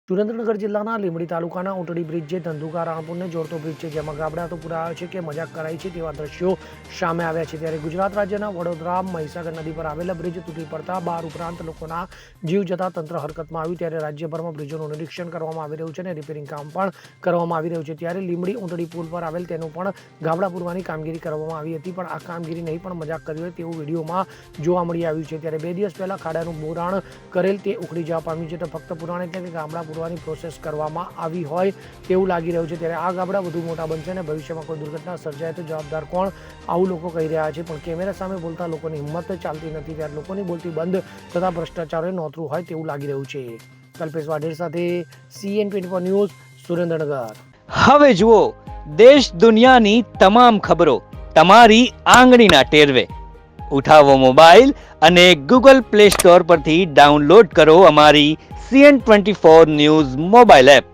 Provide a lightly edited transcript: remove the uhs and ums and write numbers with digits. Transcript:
સુરેન્દ્રનગર જિલ્લાના લીંબડી તાલુકાના ઊંટડી બ્રિજ જે ધંધુકા રાણપુરને જોડતો બ્રિજ છે, જેમાં ગાબડા તો પુરાયો છે કે મજાક કરાઈ છે તેવા દ્રશ્યો સામે આવ્યા છે। ત્યારે ગુજરાત રાજ્યના વડોદરા મહીસાગર નદી પર આવેલા બ્રિજ તૂટી પડતા 12 ઉપરાંત લોકોના જીવ જતા તંત્ર હરકતમાં આવ્યું। ત્યારે રાજ્યભરમાં બ્રિજોનું નિરીક્ષણ કરવામાં આવી રહ્યું છે અને રિપેરિંગ કામ પણ કરવામાં આવી રહ્યું છે। ત્યારે લીંબડી ઊંટડી પુલ પર આવેલ તેનું પણ ગાબડા પૂરવાની કામગીરી કરવામાં આવી હતી, પણ આ કામગીરી નહીં પણ મજાક કરી હોય તેવું વિડીયોમાં જોવા મળી આવ્યું છે। ત્યારે 2 દિવસ પહેલા ખાડાનું બોરાણ કરેલ તે ઉખડી જવા પામ્યું છે, તો ફક્ત પુરાણ એટલે કે ગામડા પૂરવાની પ્રોસેસ કરવામાં આવી હોય તેવું લાગી રહ્યું છે। ત્યારે આ ગાબડા વધુ મોટા બનશે અને ભવિષ્યમાં કોઈ દુર્ઘટના સર્જાય તો જવાબદાર કોણ, આવું લોકો કહી રહ્યા છે। પણ કેમેરા સામે બોલતા લોકોની હિંમત ચાલતી નથી, ત્યારે લોકોની બોલતી બંધ થતા ભ્રષ્ટાચારોએ નોતરું હોય તેવું લાગી રહ્યું છે। કલ્પેશ વાઢેર સાથે CN24 ન્યૂઝ, સુરેન્દ્રનગર। હવે જુઓ દેશ દુનિયાની તમામ ખબરો તમારી આંગળીના ટેરવે। ઉઠાવો મોબાઈલ અને Google Play Store પરથી ડાઉનલોડ કરો અમારી CN24 ન્યૂઝ મોબાઈલ એપ।